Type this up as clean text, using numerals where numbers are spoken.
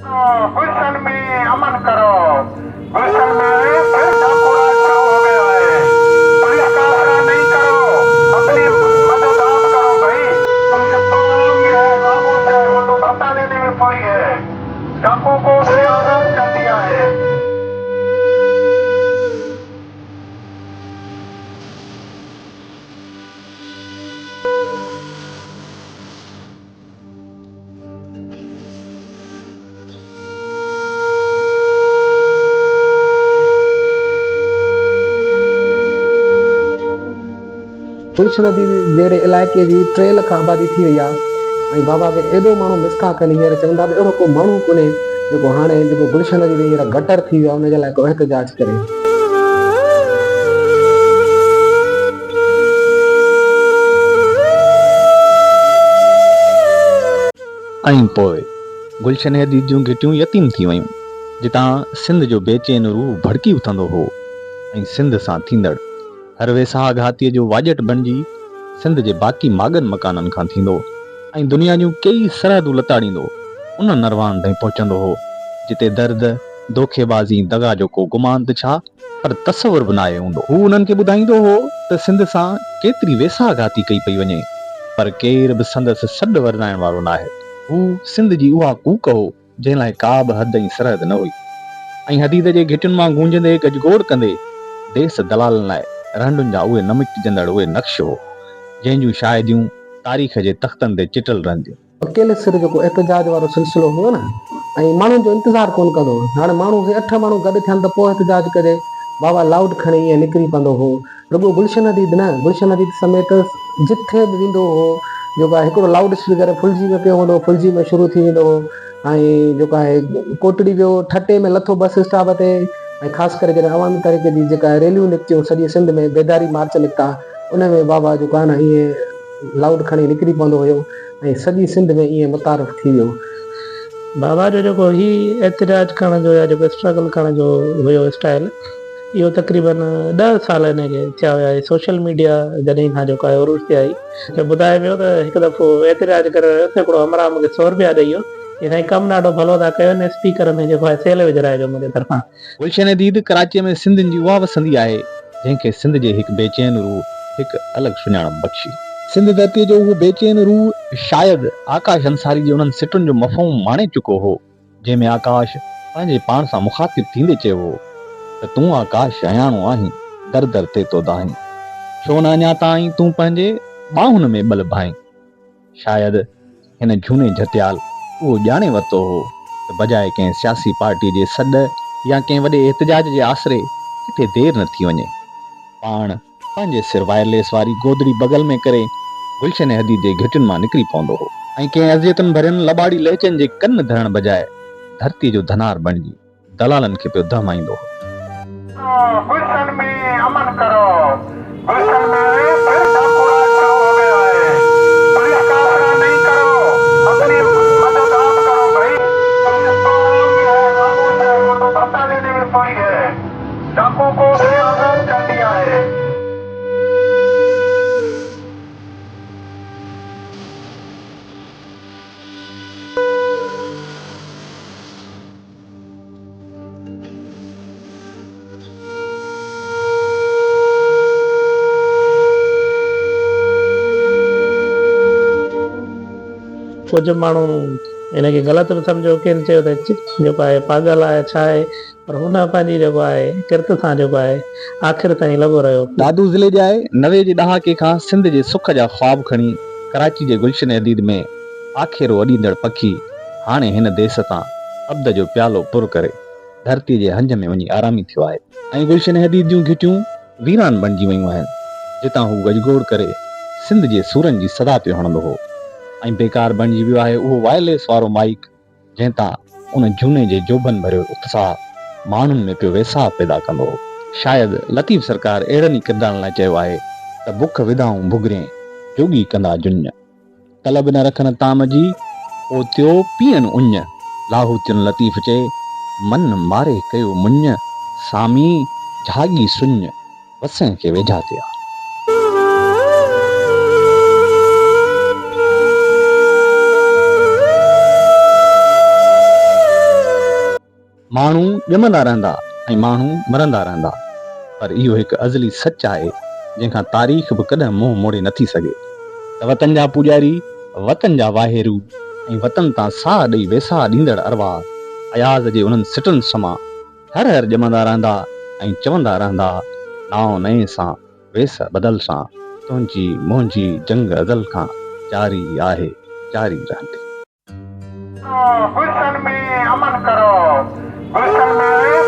गुलशन में अमन करो। गुलशन में फिर डाकुराज शुरू हो गया है। पुलिस का आसरा नहीं करो, अपनी मदद आप करो भाई। तुमसे तमाम ये है, खामोश है, वो तो धक्का देने में पड़ी है। डाकू को उसने आजाद कर दिया है। तुलसी नदी जहिड़े इलाइक़े जी 3 लख आबादी थी वई आहे ऐं बाबा खे एॾो माण्हू मिसखा कनि हींअर चवंदा त अहिड़ो को माण्हू कोन्हे जेको हाणे जेको गुलशन नदी में हींअर गटर थी वियो आहे हुनजे लाइ को एहतजाज करे। ऐं पोइ गुलशन हदीद जूं घिटियूं यतीम थी वयूं, जितां सिंध जो बेचैन रूह भड़की उथंदो हो ऐं सिंध सां थींदड़ हर वेसाह घातीअ जो वाजट बणिजी सिंध जे बाक़ी माॻनि मकाननि खां थींदो ऐं दुनिया जूं कई सरहदूं लताड़ींदो उन नरवान ताईं पहुचंदो हो जिते दर्द, धोखेबाज़ी, दगा जो को गुमान त छा पर तसवुर बि नाहे हूंदो। हू उन्हनि खे ॿुधाईंदो हो त सिंध सां केतिरी वेसाह घाती कई पई वञे, पर केर बि संदसि सॾु वरनाइण वारो नाहे। हू सिंध जी उहा कूक हो जंहिं लाइ का बि हद ऐं सरहद न हुई ऐं हदीद जे घिटियुनि मां गूंजंदे गजगोड़ कंदे देस दलालनि लाइ रहंडुनि जा उहे न मिटजंदड़ उहे नक्श हो जंहिं जूं शायदियूं तारीख़ जे तख़्तनि ते चिटल रहंदियूं। अकेले सिर जेको एहतजाज वारो सिलसिलो हुयो न ऐं माण्हुनि जो इंतज़ारु कोन कंदो हो। हाणे माण्हू 8 माण्हू गॾु थियनि त पोइ एहतजाज करे बाबा लाउड खणी ईअं निकिरी पवंदो हो। रुॻो गुलशन नदी न, गुलशन नदी समेत जिथे बि वेंदो हो जेको आहे हिकिड़ो लाउड स्पीकर फुलिजी में पियो हूंदो, फुलिजी में शुरू थी वेंदो हो ऐं जेको आहे कोटड़ी वियो ठटे में लथो बस स्टॉप ते ऐं ख़ासि करे जॾहिं अवामी तरीक़े जी जेका रैलियूं निकितियूं सॼी सिंध में बेदारी मार्च निकिता उन में बाबा जेको आहे न ईअं लाउड खणी निकिरी पवंदो हुयो ऐं सॼी सिंध में ईअं मुतारफ़ थी वियो। बाबा जो जेको ही एहतजाज करण जो या जेको स्ट्रगल करण जो हुयो स्टाइल, इहो तक़रीबन 10 साल हिनखे थिया हुया। सोशल मीडिया जॾहिं खां जेको आहे उरूज ते आई त ॿुधाए वियो त हिकु दफ़ो एहतजाज करे रहियो त हिकिड़ो हमरा मूंखे 100 रुपया ॾेई वियो, साईं कमु ॾाढो भलो था कयो न, स्पीकर में जेको आहे सेल विझराइजो मुंहिंजे तरफ़ां। गुलशन हदीद कराचीअ में सिंधियुनि जी उहा वसंदी आहे जंहिंखे सिंध जे हिकु बेचैन रूह हिकु अलॻि सुञाणप बख़्शी। सिंध धरतीअ जो उहो बेचैन रूह शायदि आकाश अंसारी जे उन्हनि सिटुनि जो मफ़हूम माणे चुको हो जंहिंमें आकाश पंहिंजे पाण सां मुखातिब थींदे चयो हो त तूं आकाश अयाणो आहीं, दर दर ते तो दाहीं, छो न अञा ताईं तूं पंहिंजे ॿाहुनि में ॿल भाहीं। शायदि हिन झूने झटियाल उहो ॼाणे वरितो हो त बजाए कंहिं सियासी पार्टी जे सॾ या कंहिं वॾे एहतजाज जे आसरे किथे देरि न थी वञे, पाण पंहिंजे सिर वायरलेस वारी गोदड़ी बगल में करे गुलशन हदीद जे घिटियुनि मां निकिरी पवंदो हो ऐं कंहिं अज़ियतुनि भरियल लॿाड़ी लहचनि जे कन धरण बजाए धरती जो धनार बणिजी दलालनि खे पियो दहमाईंदो हो। गुलशन में अमन करो। गुलशन में फिर डाकुराज शुरू हो गया है। पुलिस का आसरा नहीं करो, अपनी मदद आप करो भाई। तुमसे तमाम ये है, खामोश है, वो तो धक्का देने में पड़ी है। डाकू को उसने आजाद कर दिया है। कुझु माण्हू हिनखे ग़लति बि सम्झो, केरु चयो त जेको आहे पागल आहे छा आहे, पर हुन पंहिंजी जेको आहे किरत सां जेको आहे आख़िर ताईं लॻो रहियो। दादू ज़िले जा 90 जे ॾहाके खां सिंध जे सुख जा ख़्वाब खणी कराची जे गुलशन हदीद में आखेरो अॾींदड़ पखी हाणे हिन देस तां अब्द जो प्यालो पुर करे धरतीअ जे हंज में वञी आरामी थियो आहे ऐं गुलशन हदीद जूं घिटियूं वीरान बणिजी वयूं आहिनि जितां हू गजगोड़ करे सिंध जे सूरनि जी सदा पियो हणंदो हो ऐं बेकार बणिजी वियो आहे उहो वायरलेस वारो माइक जंहिं तां उन झूने जे जोबन भरियो उत्साह माण्हुनि में पियो वेसाह पैदा कंदो हो। शायदि लतीफ़ सरकार अहिड़नि ई किरदारनि लाइ चयो आहे त बुख विधाऊं भुगरे जोगी कंदा जुञ, तलब न रखनि ताम जी ओतियो पीअनि उञ, लाहूतियुनि लतीफ़ चए मन मारे कयो मुञ, सामी झागी सुञ वसण खे वेझा थिया। माण्हू ॼमंदा रहंदा ऐं माण्हू मरंदा रहंदा, पर इहो हिकु अज़ली सच आहे जंहिंखां तारीख़ बि कॾहिं मुंहुं मोड़े नथी सघे त वतन जा पुॼारी, वतन जा वाहिरू ऐं वतन तां साह ॾेई वेसाह ॾींदड़ अरवाह अयाज़ जे उन्हनि सिटनि समा हर हर ॼमंदा रहंदा ऐं चवंदा रहंदा, नाओ नए सां वेस बदल सां तुंहिंजी मुंहिंजी जंग अज़ल खां जारी आहे, जारी रहंदी। गुलशन में अमन करो, गुलशन में